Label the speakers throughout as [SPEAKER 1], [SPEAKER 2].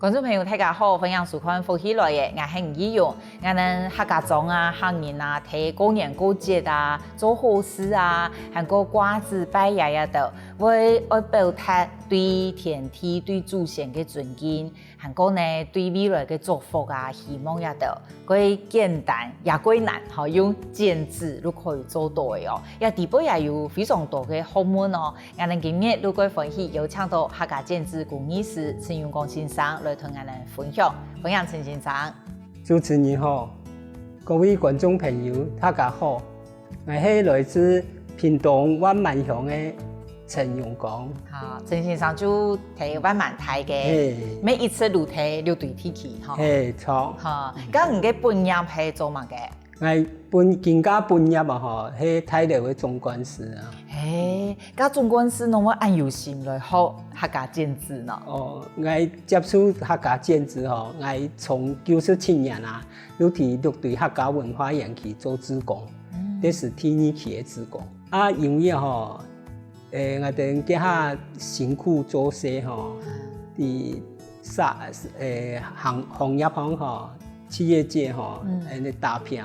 [SPEAKER 1] 观众朋友大家好，欢迎收看福喜来嘅，我是吴依勇。我哋客家庄啊、客人啊，睇過年過節啊，做好事啊，還個掛子拜爺爺度，為表達對天地、對祖先嘅尊敬，還個呢對未來嘅祝福啊、希望也度。佢簡單也貴難，嚇用剪紙都可以做到嘅哦。也底部也有非常多嘅學問哦。我哋今日都會歡喜有請到客家剪紙工藝師陳永光先生來同我哋分享陳先生。
[SPEAKER 2] 主持人好，各位觀眾朋友大家好，我係來自屏東灣萬鄉嘅陳永光。
[SPEAKER 1] 好，陳先生就睇灣萬台嘅，每一次都睇6對天氣，嚇。
[SPEAKER 2] 錯。
[SPEAKER 1] 嚇，咁你嘅本業係做乜嘅？
[SPEAKER 2] 我家本業啊，係睇到嘅總幹事啊。
[SPEAKER 1] 咁總幹事儂我按有心來學客家剪紙呢？
[SPEAKER 2] 我接觸客家剪紙我從97年啊，都喺6隊客家文化園去做志工，這是第2期嘅志工。因為我哋家下辛苦做事啲行業行企業界打拼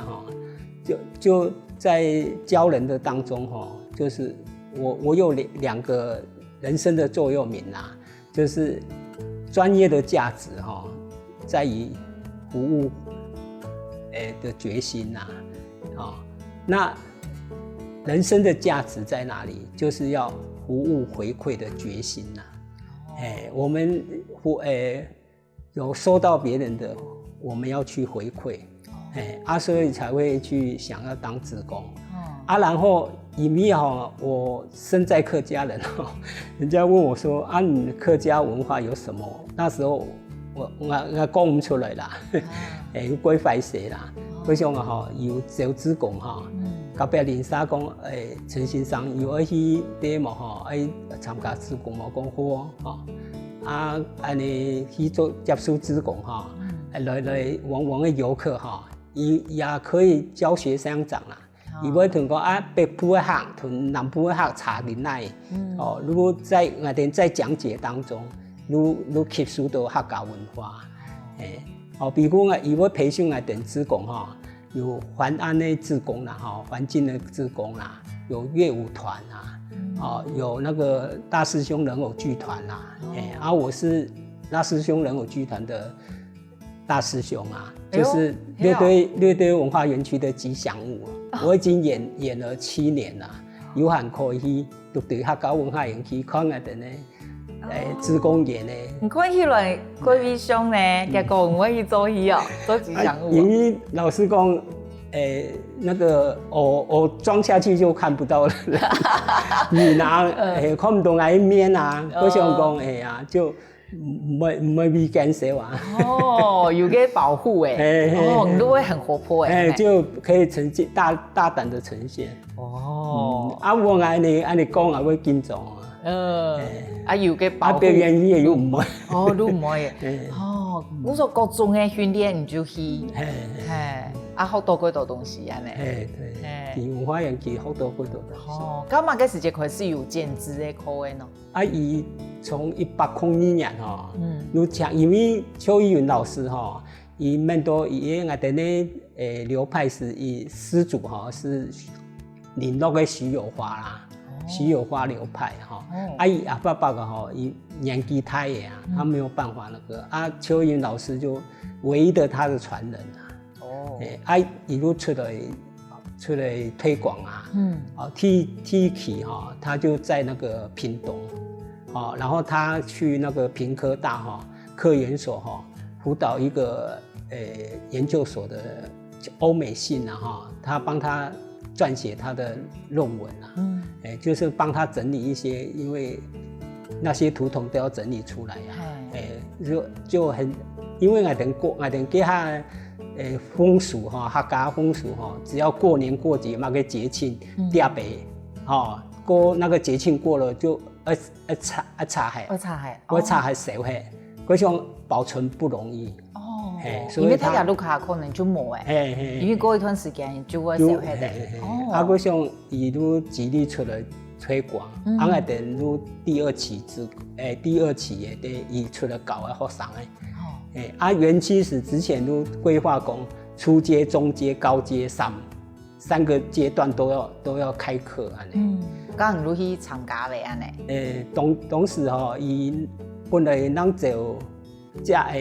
[SPEAKER 2] 就在教人的當中就是我有2個人生的座右銘啦，就是專業的價值在於服務的決心啦，那人生的價值在哪裡？就是要服務回饋的決心啦。我們有收到別人的，我們要去回饋，所以才會去想要當志工。然後因為我身在客家人，人家問我說你客家文化有什麼？那時候我講唔出來啦，有鬼費事啦。嗰時候有做志工隔壁鄰舍講陳先生有愛去啲嘛愛參加志工嘛，講好安尼去做接受志工來往往嘅遊客也可以教學相長啦。如果同講北部嘅客同南部嘅客差點嚟，如果在我哋在講解當中，你吸收到客家文化，比如如果培訓我哋志工有環安的志工啦，環境的志工啦，有樂舞團啦，有那個大師兄人偶劇團啦，我是大師兄人偶劇團的大師兄就是樂堆文化園區的吉祥物，我已經演了7年啦，有閒可以去對客家文化園區看下哋呢。志工演呢，
[SPEAKER 1] 唔看起來貴為上呢，結果我去做戲做吉祥物。
[SPEAKER 2] 因為老師講，那個我裝下去就看不到了，你拿看唔到我面我想講就唔會被干涉
[SPEAKER 1] 有個保護你都會很活潑
[SPEAKER 2] 就可以呈現大膽的呈現。我按你講我會緊張。
[SPEAKER 1] 有嘅保護，
[SPEAKER 2] 表演嘢又唔會，
[SPEAKER 1] 都唔會。我說各種嘅訓練你就去，學到幾多東西
[SPEAKER 2] 對，文化園區學到幾多東西。
[SPEAKER 1] 咁嘅時間開始有剪紙嘅課嘅呢？
[SPEAKER 2] 伊從1802年有請因為邱一雲老師伊們都伊我哋呢流派是以師祖是領落嘅徐有華啦。徐有華流派伊阿爸爸伊年紀大嘅他沒有辦法那個邱雲老師就唯一的他的傳人一路出來推廣T 期他就在那個屏東然後他去那個屏科大科研所輔導一個研究所的歐美信他幫他撰寫他的論文就是幫他整理一些，因為那些圖騰都要整理出來就很，因為我哋家下風俗客家風俗只要過年過節那個節慶疊備過那個節慶過了就擦係少嗰種保存不容易。
[SPEAKER 1] 因為大家都可能就冇因為過一段時間就會少啲。
[SPEAKER 2] 我想伊都致力出來推廣，我哋都第二期嘅，伊出來搞嘅學生园区是之前都规划讲初阶、中阶、高阶三个阶段都要开课安尼。
[SPEAKER 1] 敢有去参加未安尼？
[SPEAKER 2] 当时伊本来咱就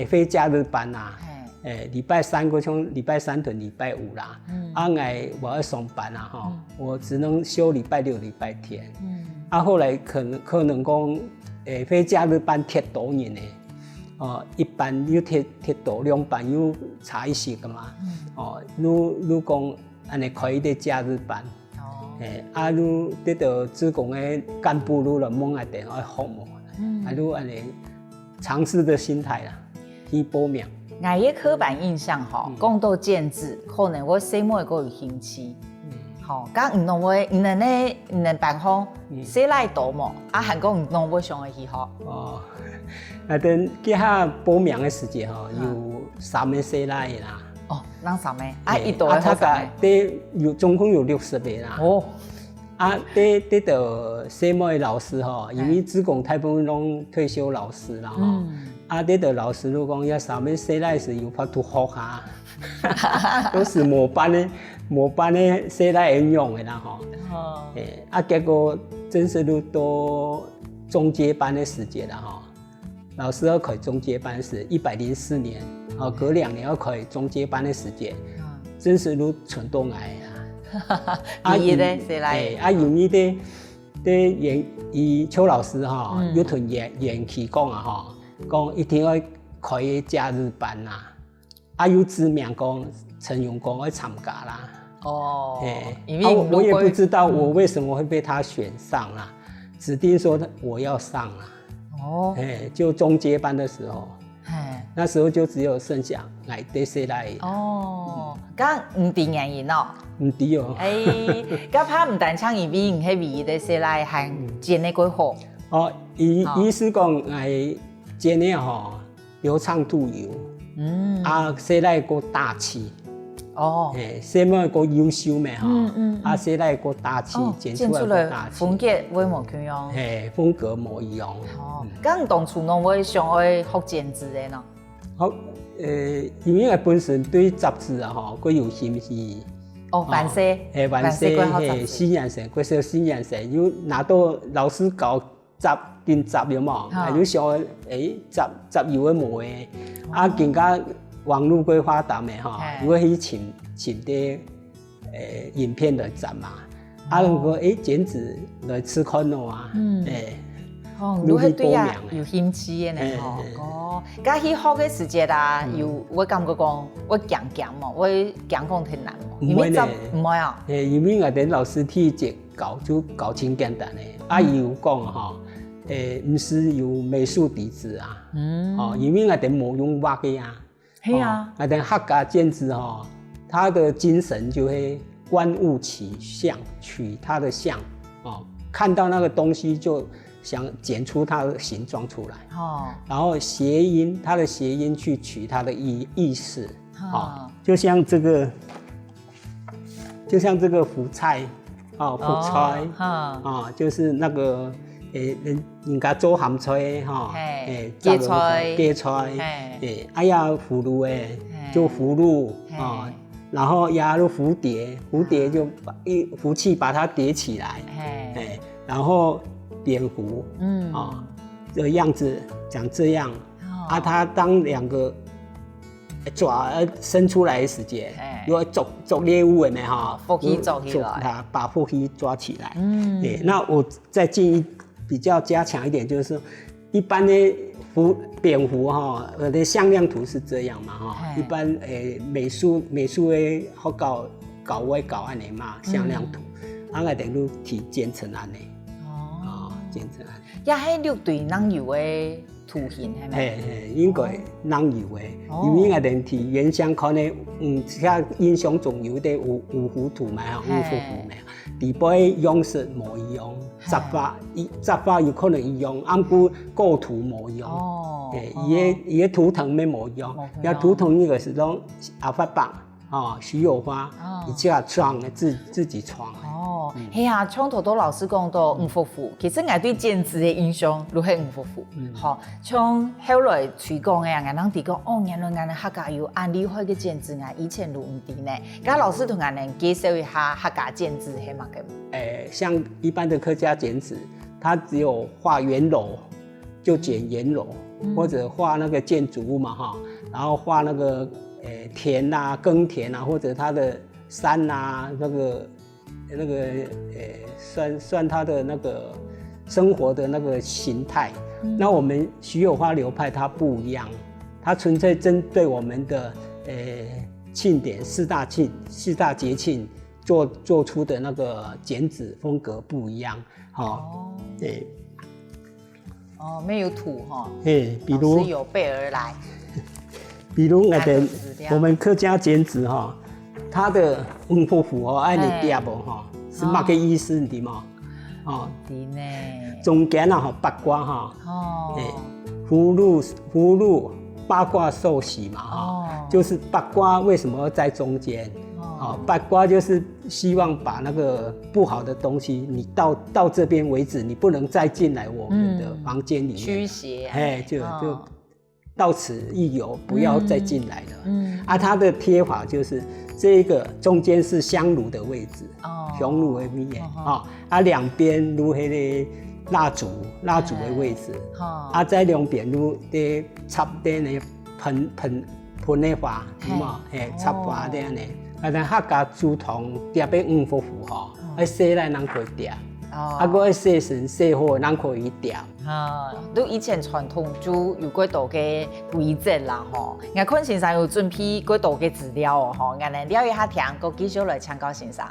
[SPEAKER 2] 非假日班啊。礼拜三我从礼拜三到礼拜五啦，我要上班啊我只能休礼拜六、礼拜天。后来可能讲，非假日班贴多年呢，一班又贴多，2班又差一些个嘛。你讲安尼可以的假日班，你得到职工的干部你了猛一点爱服务，你安尼尝试的心态啦，去报名。
[SPEAKER 1] 我的刻板印象讲到建制，可能我小妹个有兴趣。咁唔同话，唔能办好，谁来读么？韩国唔同我上的去学。
[SPEAKER 2] 等去遐报名的时间有3个谁来啦。
[SPEAKER 1] 咱3个，一度的
[SPEAKER 2] 他有总共有60个啦。得到小妹的老师因为职工大部分拢退休老师啦得到老师如讲要3个谁来是有法度学下，都是末班的谁来用的啦结果真是都中阶班的时间啦老师要考中阶班是104年隔2年要考中阶班的时间真是都蠢动来啦
[SPEAKER 1] 伊咧谁来
[SPEAKER 2] 因为伊邱老师有段延期讲讲一定要开假日班有指明讲陈永光会参加啦。我也不知道我为什么会被他选上啦，指定说我要上啦。就中阶班的时候，那时候就只有剩下爱得谁来。
[SPEAKER 1] 咁唔敌原因
[SPEAKER 2] 唔敌
[SPEAKER 1] 咁怕唔但唱因为迄位的谁来还建的过好。
[SPEAKER 2] 意思讲爱建的流畅度有，谁来个大气。谁么个优秀咩谁来个大气，剪出来个大气。
[SPEAKER 1] 风格会无一样。
[SPEAKER 2] 风格无一样。
[SPEAKER 1] 咁当初侬会想爱学剪纸的呢？
[SPEAKER 2] 因为我本身对杂志佢有兴趣。
[SPEAKER 1] 万世，
[SPEAKER 2] 新人生，嗰时新人生，有拿到老师教定杂了嘛，有想杂有嘅模嘅，更加网络规发达嘅如果去请啲影片来展嘛，如果剪纸来试看咯
[SPEAKER 1] 你去对有兴趣嘅呢咁去学嘅时节有我感觉讲我强嘛，我强讲挺难嘛，因为唔会
[SPEAKER 2] 因为我哋老师体质教就教真简单嘅，伊有讲唔是有美术底子因为我哋冇用画嘅我哋客家剪纸他的精神就会观物取象，取它的象看到那个东西就想剪出它的形状出来然后它的谐音去取它的意思就像这个福菜福菜就是那个人家做咸菜
[SPEAKER 1] 芥菜
[SPEAKER 2] 葫芦做葫芦然后压入蝴蝶就福气把它叠起来然后蝙蝠这个样子长这样它当2个爪伸出来的时间如果捉猎物的
[SPEAKER 1] 福气抓起来
[SPEAKER 2] 把福气抓起来那我再建议比较加强一点，就是说一般的蝙蝠的向量图是这样嘛一般美术的好搞安尼嘛向量图我哋都提剪成安尼剪成安尼
[SPEAKER 1] 也係6對人有的图形係咪？
[SPEAKER 2] 應該人有的因為我哋提原相可能像印象中有啲五幅圖嘛五幅圖嘛地背樣式冇一樣雜法有可能一樣不過構圖冇一樣伊個圖騰咩冇一樣有圖騰呢個是講阿發白徐有花，一架创自己创。
[SPEAKER 1] 嘿呀，从头到老师讲到黄夫妇，其实我对剪纸的印象都是黄夫妇。好，从后来推广的，俺人提讲原来俺们客家有安利会的剪纸，俺以前都唔知呢。咁老师同俺们介绍一下客家剪纸系嘛嘅？
[SPEAKER 2] 像一般的客家剪纸，它只有画圆楼就剪圆楼，或者画那个建筑物嘛然后画那个田啊、耕田啊，或者它的山啊，那个算它的那个生活的那个形态。那我们徐有花流派它不一样，它纯粹针对我们的庆典四大节庆做出的那个剪纸风格不一样。
[SPEAKER 1] 没有土
[SPEAKER 2] 比如
[SPEAKER 1] 是有备而来。
[SPEAKER 2] 比如我们客家剪纸它的黄夫妇爱你嗲不是嘛个意思你知吗？中间八卦葫芦八卦寿喜嘛就是八卦为什么要在中间？八卦就是希望把那个不好的东西，你到这边为止，你不能再进来我们的房间里面。
[SPEAKER 1] 驱邪。
[SPEAKER 2] 就到此一游，不要再进来了。它的贴法就是这个中间是香炉的位置，香炉的面两边如那个蜡烛的位置，在两边如的插点的喷的花，插花的呢。但客家竹筒叠俾黄夫妇洗来人可以叠，个洗成洗好人可以叠。
[SPEAKER 1] 都以前传统就有几多嘅规则啦我看先生有准备几多嘅资料我哋了一下听，个继续来请教先生。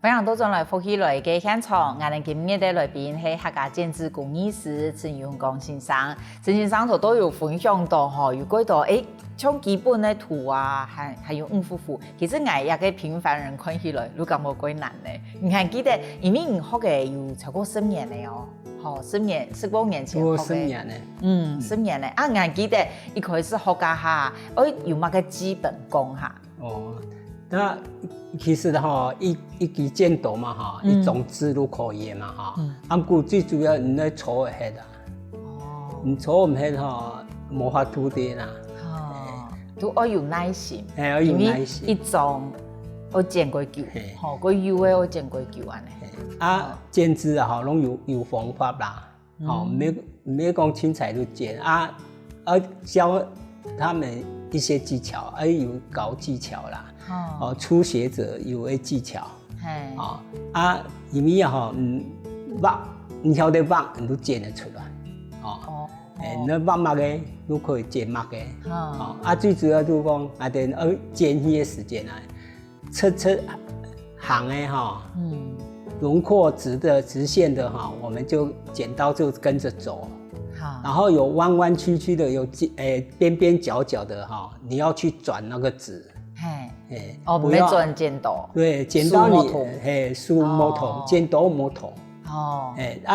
[SPEAKER 1] 欢迎到进来福喜来嘅现场，我哋今日嘅来宾系客家剪纸工艺师陈永光先生。陈先生都有分享到有几多从基本的图啊，还有黄夫妇，其实我一个平凡人看起来，都感觉几难的。你还记得，因为你学嘅有超过10年了10多年前学嘅。
[SPEAKER 2] 10年呢
[SPEAKER 1] ？10年呢？我还记得一开始学家下，有乜嘅基本功下。
[SPEAKER 2] 那其实一支剪刀嘛一种字都可以嘛不过最主要你要搓会黑你搓唔黑无法度的啦。
[SPEAKER 1] 都要有耐心，
[SPEAKER 2] 要有耐心。
[SPEAKER 1] 一种我剪过久，个油的我剪过久安尼。
[SPEAKER 2] 剪纸拢有方法啦，唔免讲轻彩都剪教他们一些技巧，有搞技巧啦。初学者有个技巧，因为画，你晓得画，你都剪得出来。你画墨的都可以剪墨的。最主要就是讲，剪迄个时间出行的轮廓直线的我们就剪刀就跟着走。然后有弯弯曲曲的，有边边角角的你要去转那个纸。
[SPEAKER 1] 不要转剪刀。
[SPEAKER 2] 对，剪刀你梳毛头，剪刀毛头。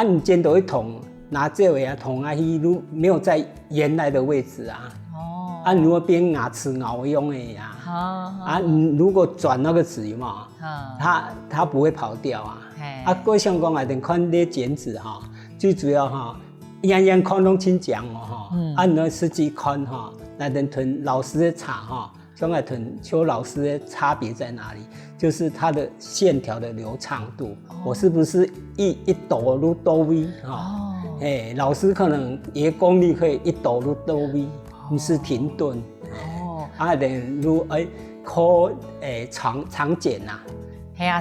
[SPEAKER 2] 你剪刀一捅，拿这位捅如没有在原来的位置你如果变牙齿咬用的你如果转那个纸嘛，它不会跑掉各位像讲看这剪纸最主要样样看拢清讲你要实际看那同老师的差像邱老师的差别在哪里？就是它的线条的流畅度，我是不是一抖如抖 V 老师可能也功力可以一抖如抖 V， 不是停顿如靠长剪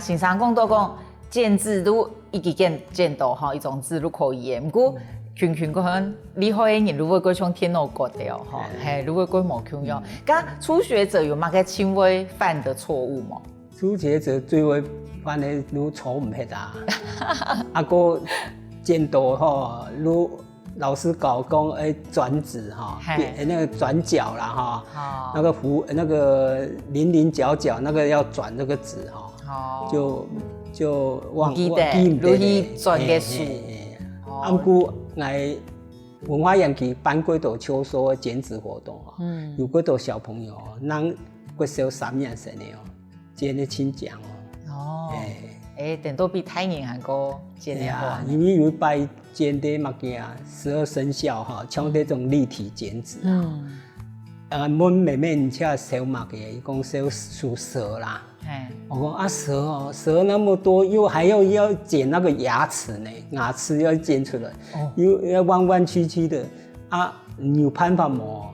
[SPEAKER 1] 先生讲到讲剪纸都一支剪刀一种字都可以不过群讲厉害的人，如果佢像天脑角的如果佢冇穷用，初学者有乜嘅轻微犯的错误吗？
[SPEAKER 2] 初学者最会犯的，如搓唔黑个剪刀老师搞讲转子哈，那个转角啦哈，那个那个棱角角那个要转那个子哈，就往
[SPEAKER 1] 如去转个数。
[SPEAKER 2] 按过来文化园区办过多秋收的剪纸活动哈，有过多小朋友咱过小3年生的剪的亲奖
[SPEAKER 1] 等到比太年还高剪的好。
[SPEAKER 2] 因为有一摆剪的物件12生肖哈，像这种立体剪纸阮妹妹且小物件，伊讲小属蛇啦。我讲蛇那么多，又还要剪那个牙齿呢，牙齿要剪出来，又要弯弯曲曲的有办法无？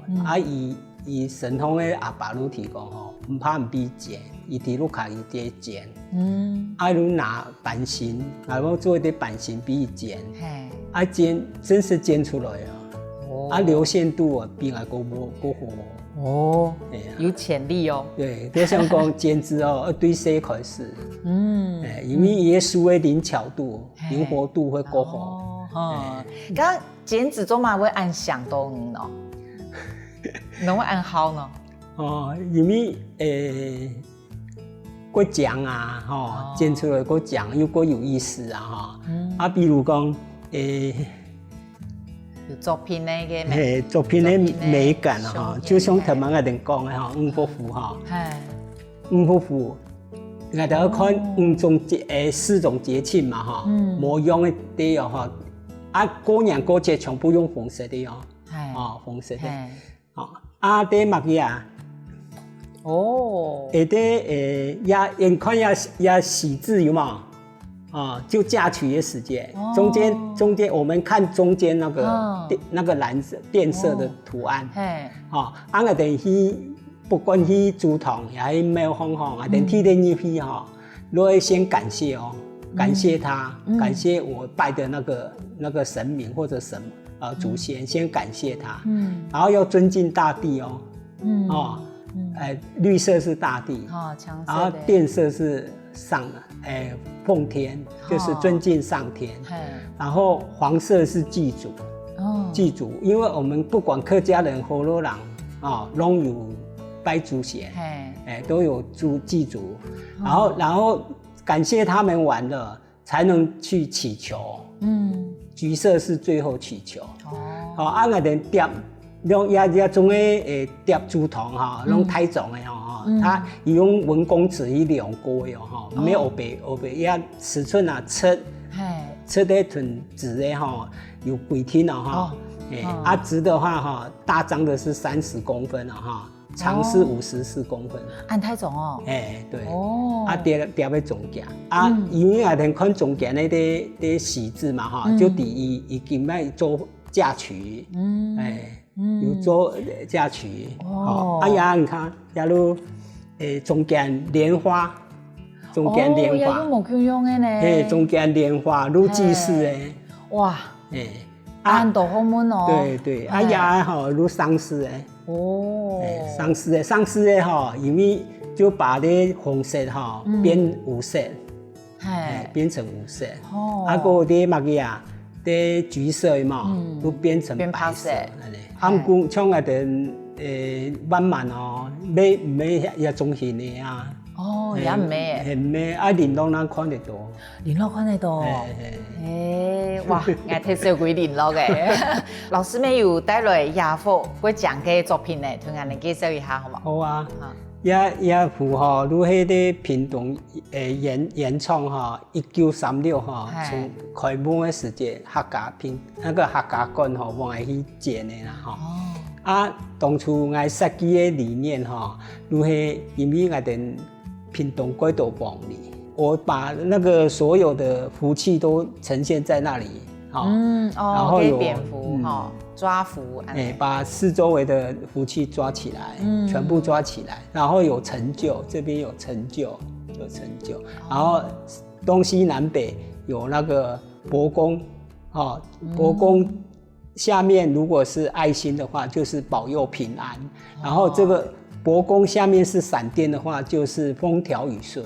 [SPEAKER 2] 以神通的阿爸女提讲唔怕唔必剪，伊伫路卡伊伫剪，如拿版型，然后做一点版型比伊剪，剪真是剪出来流线度比外国好。
[SPEAKER 1] 有潜力哦。
[SPEAKER 2] 对，就像讲剪纸对谁开始？因为伊的书的灵巧度、灵活度会够好。
[SPEAKER 1] 刚剪纸做嘛会按响动哦，侬会按好呢？
[SPEAKER 2] 因为过奖啊，剪出来过奖又过有意思比如讲
[SPEAKER 1] 作品那个
[SPEAKER 2] 作品的美感就像头晚我哋讲的五福符五福符，我哋要看4种节气嘛模样的都有过年过节全部用红色的红色的这物件也看也喜字有嘛？就嫁娶的时间，中间我们看中间那个蓝色靛色的图案，我哋去不管去竹筒也去庙方我哋去入去都会先感谢感谢他，感谢我拜的那个神明或者祖先，先感谢他，然后要尊敬大地绿色是大地，然后靛色是奉天，就是尊敬上天，然后黄色是祭祖，因为我们不管客家人、河洛人都有拜祖先，都有祭祖，然后感谢他们完了，才能去祈求，橘色是最后祈求，我哋叠，也总会叠竹筒拢太重的他用文公尺去量过的没有黑白也尺寸测的寸直的有几天直的话大张的是30公分长是54公分，
[SPEAKER 1] 按太重
[SPEAKER 2] 对，叠要中间因为看中间那啲喜字嘛就第一已经要做嫁娶，有做嫁娶，你看中间莲花，
[SPEAKER 1] 也有木匠用的呢，
[SPEAKER 2] 中间莲花如祭祀的，
[SPEAKER 1] 哇，按到好门
[SPEAKER 2] 对，也如丧事的，丧事的因为就把那红色变五色，变成五色，个啲物件啲橘色嘛，都变成白色，像慢慢买也中型的
[SPEAKER 1] 也唔美
[SPEAKER 2] 很美林落咱看得到，
[SPEAKER 1] 林落看得到，哇，我睇少几林落嘅。老师们有带来亚佛会讲嘅作品呢，同我哋介绍一下好吗？
[SPEAKER 2] 好啊，也符合如迄个屏东原创1936从开幕的时间客家那个客家馆往来去建的啦当初我设计的理念如迄因为我哋屏东过度忙里，我把那个所有的福气都呈现在那里，
[SPEAKER 1] 然后有蝙蝠抓福，
[SPEAKER 2] 把四周围的福气抓起来，全部抓起来，然后有成就，这边有成就，然后东西南北有那个伯公，伯公下面如果是爱心的话，就是保佑平安，然后这个伯公下面是闪电的话，就是风调雨顺，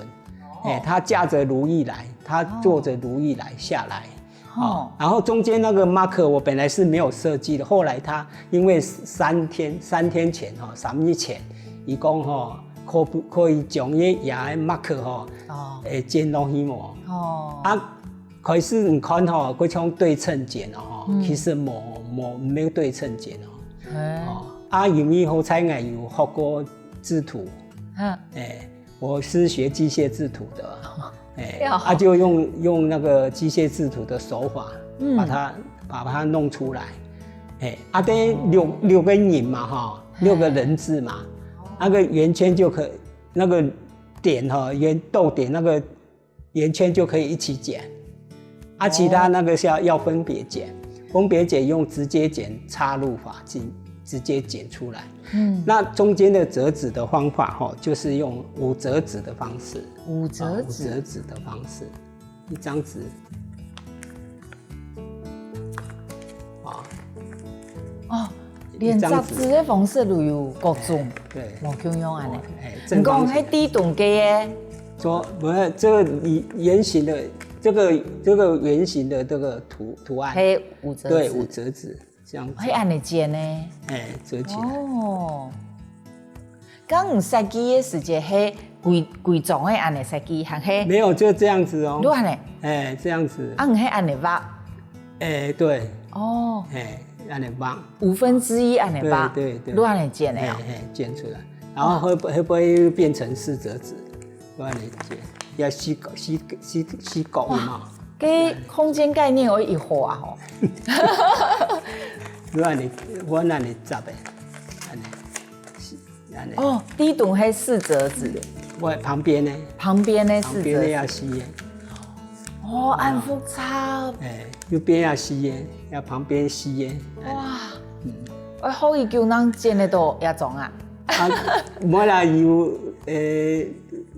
[SPEAKER 2] 他驾着如意来，他坐着如意来下来，然后中间那个 marker 我本来是没有设计的，后来他因为3天前3日前，伊讲可以将迄野 marker 剪落去嘛。可是你看佢像对称剪其实没有对称剪由于好彩我有学过制图，我是学机械制图的，就用那个机械制图的手法，把它弄出来，这6个人嘛6个人字嘛，那个圆圈就可以，那个点逗点那个圆圈就可以一起剪，其他那个是要分别剪，用直接剪插入法直接剪出来。那中间的折纸的方法就是用5折纸的方式。5折纸的方式，一张纸，
[SPEAKER 1] 连杂志的方式都有各种，
[SPEAKER 2] 对，
[SPEAKER 1] 无共用安尼。你讲迄低动机的，
[SPEAKER 2] 说不是这个圆形的，这个圆形的这个图案，
[SPEAKER 1] 嘿5折纸，
[SPEAKER 2] 对，5折纸这样子。
[SPEAKER 1] 嘿安尼剪呢？
[SPEAKER 2] 折起来。
[SPEAKER 1] 刚唔设计的时间，嘿规种的安尼设计，还嘿
[SPEAKER 2] 没有就这样子哦。
[SPEAKER 1] 都安尼，
[SPEAKER 2] 这样子。
[SPEAKER 1] 唔嘿安尼画。
[SPEAKER 2] 对。安尼画
[SPEAKER 1] 1/5安尼画，
[SPEAKER 2] 对，
[SPEAKER 1] 都安尼剪的
[SPEAKER 2] 剪出来，然后会不会变成4折纸？都安尼剪，要四角嘛。
[SPEAKER 1] 给空间概念我一画
[SPEAKER 2] 都安尼，我安尼折的，安尼。
[SPEAKER 1] 低动迄4折纸，
[SPEAKER 2] 我旁边呢？
[SPEAKER 1] 旁边呢4折，
[SPEAKER 2] 旁边要4的。
[SPEAKER 1] 很复杂。
[SPEAKER 2] 右边要4的，要旁边4的。
[SPEAKER 1] 哇，我好伊叫人剪的都也种啊。
[SPEAKER 2] 我啦有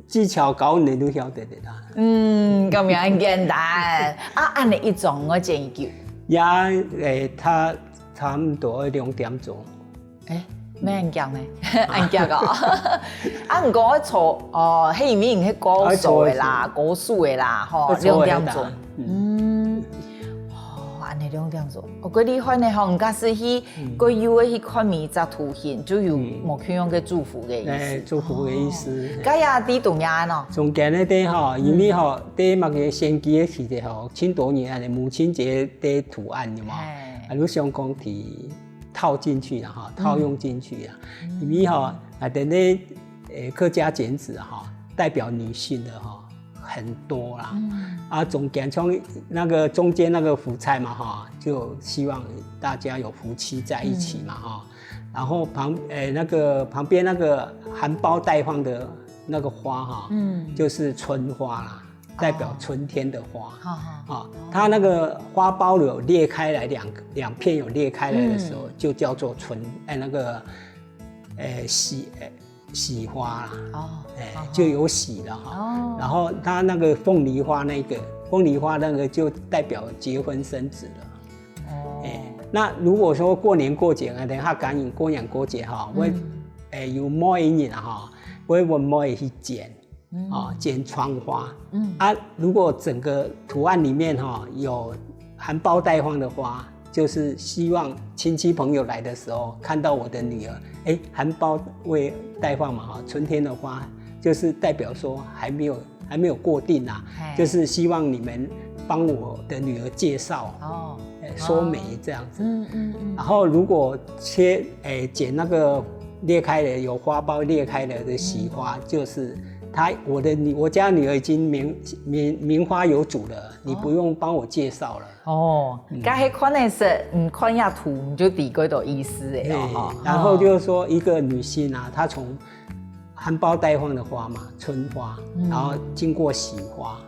[SPEAKER 2] 技巧高，你都晓得的啦。
[SPEAKER 1] 咁样很简单。按你一种我剪1
[SPEAKER 2] 也它差不多2点钟。
[SPEAKER 1] 咩按脚呢？按脚个。唔过我错迄里面迄果树的啦，果树的啦，2点钟。安尼2点钟。嗰啲款呢，唔假使去过有的去看米杂图形，就有莫去用个祝福的意思。
[SPEAKER 2] 祝福的意思。
[SPEAKER 1] 咁呀，啲动呀喏。
[SPEAKER 2] 中间那啲因为啲乜嘢先期的时候，100多年的母亲节的图案有冇？你想讲提套进去了套用进去了，因为那客家剪纸代表女性的很多啦，中间从那个中间那个福菜嘛就希望大家有福气在一起嘛然后旁边那个含苞待放的那个花就是春花啦。代表春天的花，它那个花苞有裂开来两片有裂开来的时候，就叫做喜花啦，就有喜了然后它那个凤梨花那个就代表结婚生子了。那如果说过年过节等下赶紧过年过节我有每一年我会去剪。剪窗花，如果整个图案里面有含苞待放的花，就是希望亲戚朋友来的时候看到我的女儿，含苞待放嘛春天的花，就是代表说还没有过定就是希望你们帮我的女儿介绍说媒这样子。然后如果剪那个裂开的有花苞裂开的喜花，就是我家女儿已经名花有主了，你不用帮我介绍了。
[SPEAKER 1] 刚才看的是看下图你就底归的意思
[SPEAKER 2] 然后就是说一个女性她从含苞待放的花嘛，春花，然后经过喜花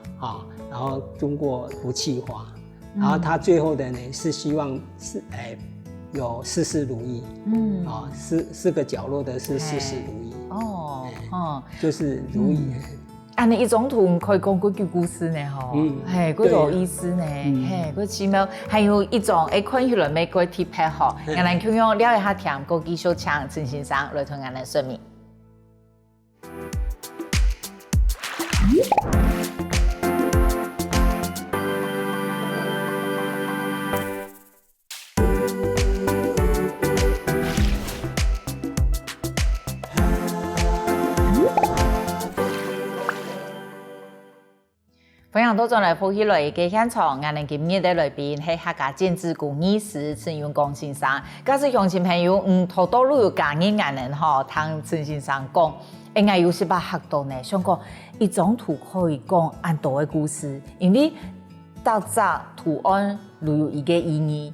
[SPEAKER 2] 然后经过福气花，然后她最后的呢是希望有事事如意，四个角落的是事事如意。就是如意。
[SPEAKER 1] 安尼一种图可以讲几句故事呢几有意思呢几奇妙。还有一种看起来美国贴片我们可以用了一下听过继续请陈先生来同我们说明。常多种来福喜来嘅现场，我哋今日的来宾系客家建筑工艺师陈永光先生。假使乡亲朋友好多路有家人我哋吼，听陈先生讲，应该有18学到呢，想讲一张图可以讲很多嘅故事，因为搭扎图案都有一个意义。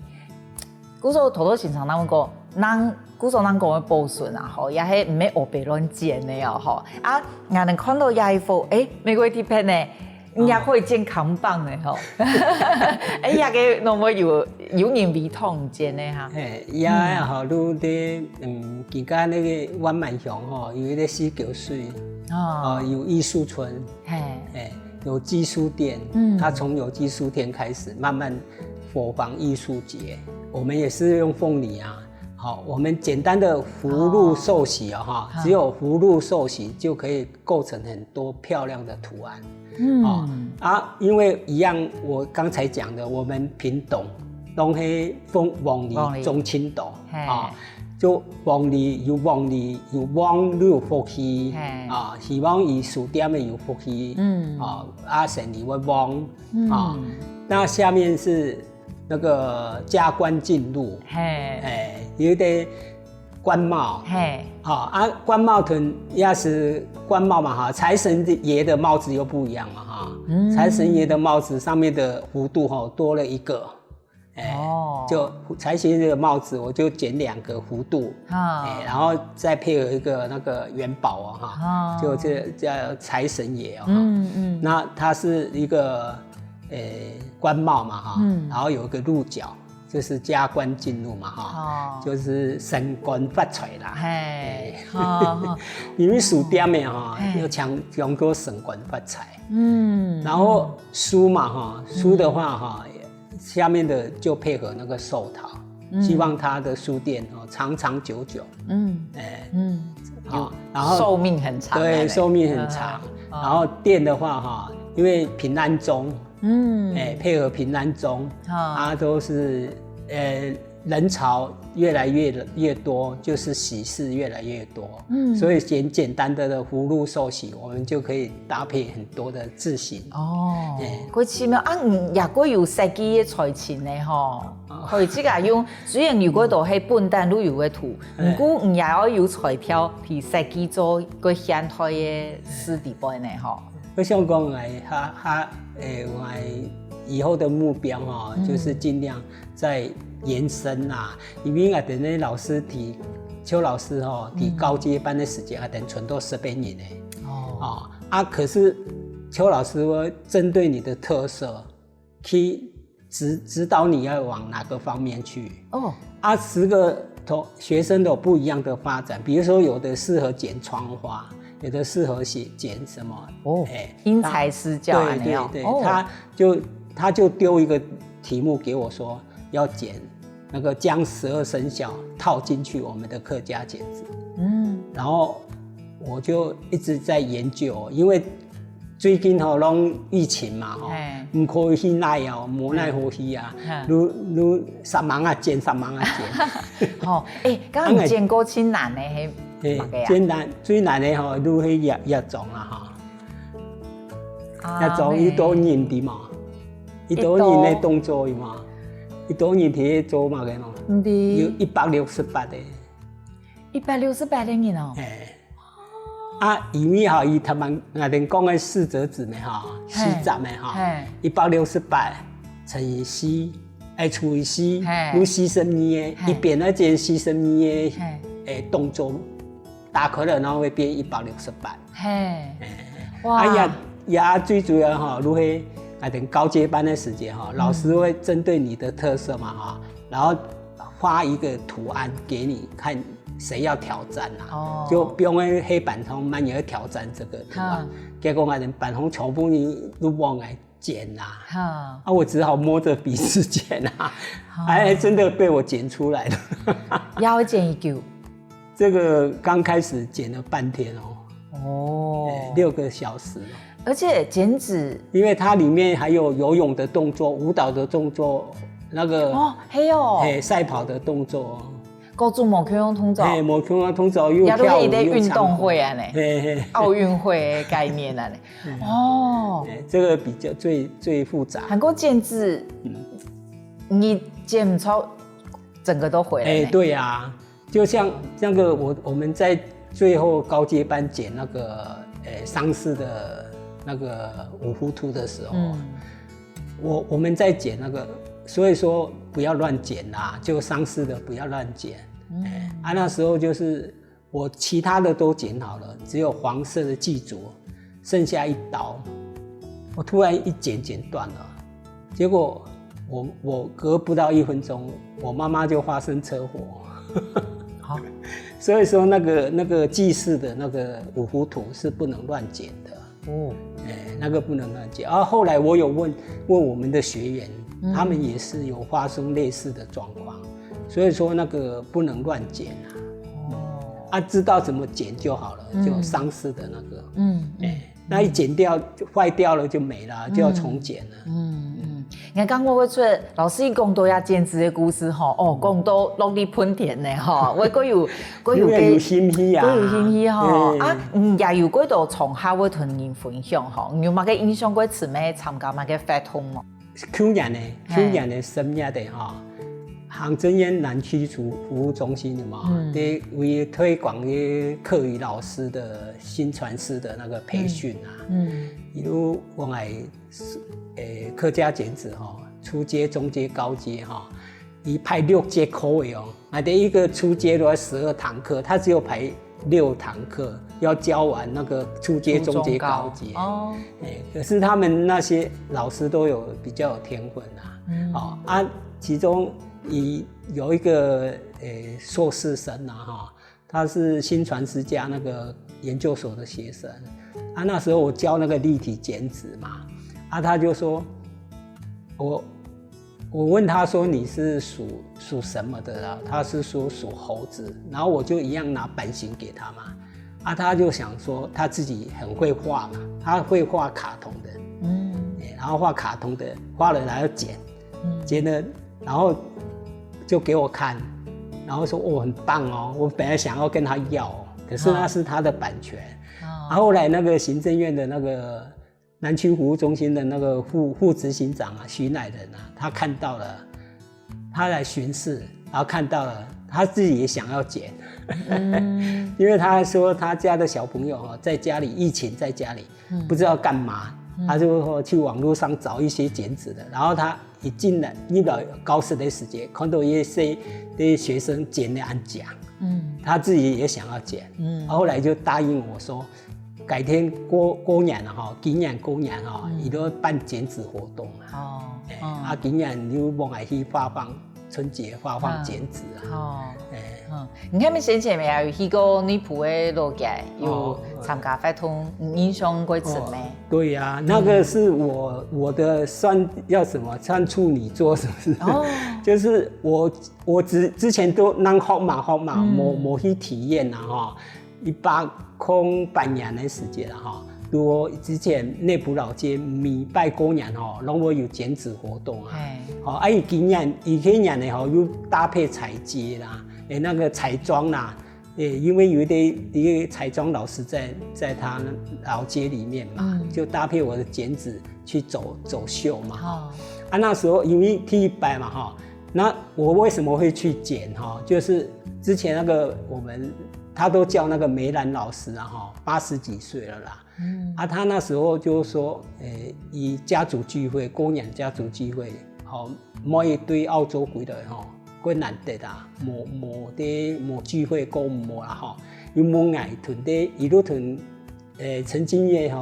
[SPEAKER 1] 古时候多先生他们讲，咱古时候咱讲嘅保存啊，吼，也系唔系黑白乱剪嘅哦，吼啊，我哋看到也一幅，玫瑰贴片呢。也可以剪扛棒的吼，也个那么有人味同剪的哈。
[SPEAKER 2] 也吼，愈咧其他那个湾满乡吼，有一个四九水，有艺术村，有技术店，它从有技术店开始，慢慢佛房艺术节，我们也是用凤梨啊。好，我们简单的福禄寿喜啊，只有福禄寿喜就可以构成很多漂亮的图案。因为一样，我刚才讲的，我们屏东拢系旺利中青岛就旺利有旺利有旺有福气希望以书店的有福气生意会旺那下面是那个加官进禄，有点官帽，官帽屯也是官帽嘛哈，财神爷的帽子又不一样嘛哈，财神爷的帽子上面的弧度哈多了一个，就财神爷的帽子我就剪2个弧度，然后再配合一个那个元宝哈，就这叫财神爷那它是一个官帽嘛哈，然后有一个鹿角。就是加官进禄嘛哈，就是升官发财啦。因为书店的哈，要强过升官发财。然后书嘛哈，书的话哈，下面的就配合那个寿桃，希望他的书店长长久久。然后
[SPEAKER 1] 寿命很长。
[SPEAKER 2] 对，寿命很长。然后店的话哈，因为平安钟。配合平安钟，都是人潮越来越多，就是喜事越来越多，所以简单的福禄寿喜，我们就可以搭配很多的字型。
[SPEAKER 1] 佢似咩也个有设计嘅财钱咧吼，佢即个用虽然如果都系本单旅游嘅图，不过也要有彩条去设计做个现代嘅实地版咧吼。
[SPEAKER 2] 我想讲我以后的目标就是尽量在延伸因为等那老师提邱老师提高阶班的时间等存到10边人可是邱老师会针对你的特色去指导你要往哪个方面去10个学生都有不一样的发展，比如说有的适合剪窗花，有的适合剪什么
[SPEAKER 1] 因材施教。
[SPEAKER 2] 对，他就丢一个题目给我说，要剪那个将12生肖套进去我们的客家剪纸。然后我就一直在研究，因为最近拢疫情嘛不可以去奈无奈何去你3万啊剪3万啊剪。
[SPEAKER 1] 刚刚剪过最难的
[SPEAKER 2] 最难的你去叶种叶种伊多年的嘛，伊多年的动作嘛，伊多年的做嘛个喏，有168的
[SPEAKER 1] ，168的人哦。
[SPEAKER 2] 因为伊他们我哋讲的4折子的4站的168乘以4，除以4，如40年的，一边那件40年的动作，打开了然后会变168。哇！也最主要如何高阶班的时间老师会针对你的特色嘛然后画一个图案给你看。谁要挑战就不用在黑板上慢也要挑战这个图案。结果板上全部你都忘来剪我只好摸着鼻子剪真的被我剪出来了。
[SPEAKER 1] 要剪一嚿，
[SPEAKER 2] 这个刚开始剪了半天6个小时。
[SPEAKER 1] 而且剪纸，
[SPEAKER 2] 因为它里面还有游泳的动作、舞蹈的动作，那个赛跑的动作。
[SPEAKER 1] 高中冇去用通早，
[SPEAKER 2] 冇去用通早又跳舞又
[SPEAKER 1] 运动会啊呢，奥运会的概念啊呢。哦，
[SPEAKER 2] 这个比较最复杂。
[SPEAKER 1] 韩国建制，你建超整个都回来。
[SPEAKER 2] 对啊，就像那个我们在最后高阶班剪那个丧事的那个五胡图的时候，我们在剪那个，所以说不要乱剪啦，就丧事的不要乱剪。那时候就是我其他的都剪好了，只有黄色的祭烛剩下一刀，我突然一剪断了，结果我隔不到1分钟，我妈妈就发生车祸。
[SPEAKER 1] 好，
[SPEAKER 2] 所以说那个祭祀的那个五胡图是不能乱剪的哦，那个不能乱剪。后来我有问我们的学员，他们也是有发生类似的状况，所以说那个不能乱剪啊。知道怎么剪就好了，就丧事的那个，那一剪掉就坏掉了就没了，就要重剪了。
[SPEAKER 1] 你看刚我会出老师一讲都要剪纸的故事吼，讲都落地喷田的吼，我有
[SPEAKER 2] 心喜啊，
[SPEAKER 1] 有心喜吼也有几道从下会同人分享吼，有冇个印象过姊妹参加乜个活动冇？
[SPEAKER 2] 去年的深夜的哈，杭州县南区服务中心的嘛，为推广课余老师的新传师的那个培训啊，比如我来客家剪纸哈，初阶、中阶、高阶哈，一派6节课位哦，第一个初阶都要12堂课，他只有排6堂课，要教完那个初阶、中阶、高阶。可是他们那些老师都比较有天分其中有一个硕士生他是新传师家那个研究所的学生那时候我教那个立体剪纸嘛他就说我问他说你是属什么的啦？他是说属猴子，然后我就一样拿版型给他嘛他就想说他自己很会画嘛，他会画卡通的然后画卡通的画了然后剪了然后就给我看，然后说很棒哦，我本来想要跟他要可是那是他的版权后来那个行政院的那个南区服务中心的那个副执行长徐乃仁他看到了，他来巡视，然后看到了，他自己也想要剪因为他说他家的小朋友在家里疫情在家里不知道干嘛他就去网络上找一些剪纸的，然后他一进来一到高四的时间看到一些学生剪的安夹他自己也想要剪后来就答应我说改天过年今年过年他都办剪纸活动今年就往外去发放春节发放剪纸
[SPEAKER 1] 你看先前没有去过女仆的路街有参加活动印象过姊妹
[SPEAKER 2] 对呀那个是我的算要什么算处女座是不是就是我之前都能好嘛没去体验108年的时间我之前内埔老街每拜过年拢会有剪纸活动今年呢又搭配彩街啦那个彩妆啦因为有一个彩妆老师在他老街里面嘛就搭配我的剪纸去走秀嘛那时候因为第1拜嘛那我为什么会去剪就是之前那个他都叫那个梅兰老师80几岁了啦他那时候就说以家族聚会过年家族聚会每对澳洲回来过难得啦没聚会过没啦有没爱屯的一路屯陈金业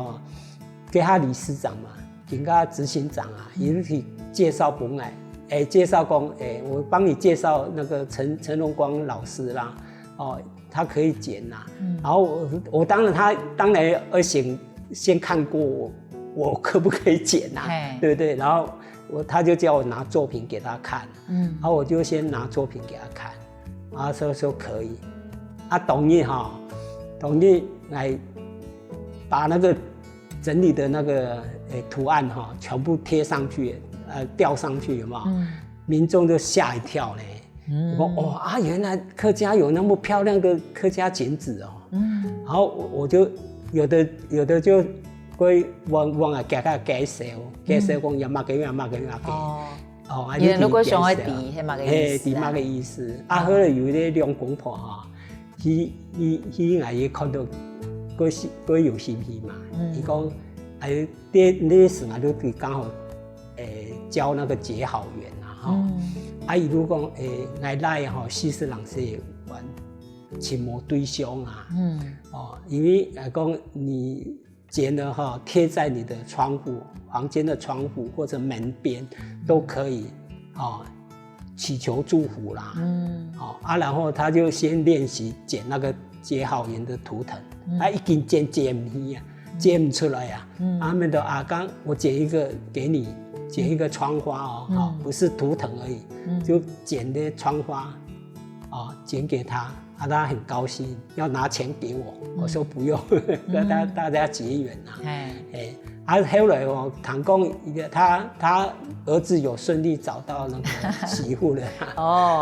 [SPEAKER 2] 给他理事长嘛给他执行长一路去介绍本来介绍讲我帮你介绍那个陈荣光老师啦他可以剪然后我当然要先看过我可不可以剪对不对？然后他就叫我拿作品给他看然后我就先拿作品给他看然后说可以同意来把那个整理的那个图案全部贴上去吊上去有没有民众就吓一跳我说哦啊，原来客家有那么漂亮的客家剪纸哦。然后我就有的就会往啊加绍，讲也嘛个也嘛个。哦，啊，
[SPEAKER 1] 你如果想要滴，系嘛个意思？
[SPEAKER 2] 滴嘛个意思？啊，后来有咧两公婆哈，伊也看到嗰有兴趣嘛，伊讲哎，那时啊都刚好教那个结好缘啊哈。啊，伊如讲来吼，40人是玩亲模对象啊。因为讲你结了哈，贴在你的窗户、房间的窗户或者门边都可以祈求祝福啦。然后他就先练习剪那个结好缘的图腾，已经剪唔起啊，剪唔出来啊。他们的刚我剪一个给你，剪一个窗花哦，不是图腾而已，就剪的窗花，剪给他。他很高兴，要拿钱给我，我说不用，大家结缘啊。后来唐公他儿子有顺利找到那个媳妇了。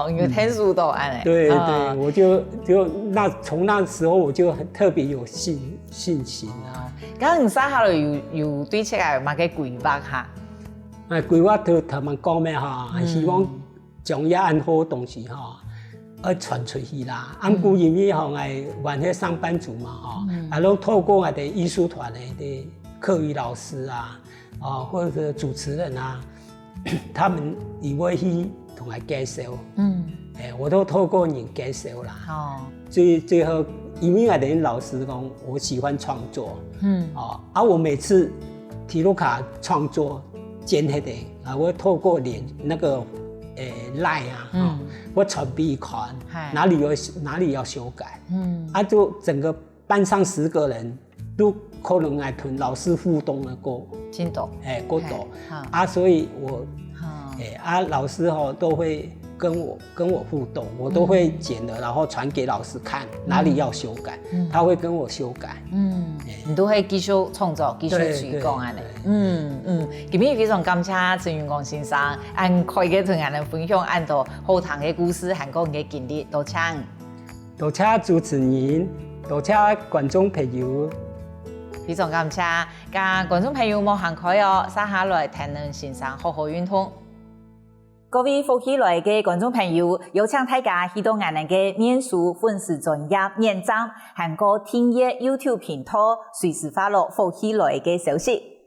[SPEAKER 1] 因为天数都安
[SPEAKER 2] 对，我就从那时候我就特别有信心啊。
[SPEAKER 1] 咁唔使考虑有对这个嘛嘅规划哈。
[SPEAKER 2] 规划就他们讲咩哈，希望将一案好东西哈。传出去啦，过因为我迄上班族嘛拢透过我的艺术团的课余老师啊，或者主持人啊，他们以为去同我介绍，我都透过人介绍啦。最后因为我的老师讲，我喜欢创作，我每次提鲁卡创作剪迄个我透过那个。赖啊，我传俾伊看，哪里要修改，就整个班上10个人都可能爱同老师互动的过，
[SPEAKER 1] 真多，
[SPEAKER 2] 过多，所以我，老师都会跟我互动，我都会剪了，然后传给老师看哪里要修改，他会跟我修改，
[SPEAKER 1] 你都会继续创作，继续推广安尼。今日非常感谢陈云光先生，开嘅同人分享按到好谈嘅故事，韩国嘅经历，多谢。
[SPEAKER 2] 多谢主持人，多谢观众朋友。
[SPEAKER 1] 非常感谢，甲观众朋友莫行开哦，接下來聽人先生好好運通。各位福喜來嘅觀眾朋友，有請大家去到我哋嘅面書粉絲專頁認證，韓國聽嘢 YouTube 頻道，隨時發落福喜來嘅消息。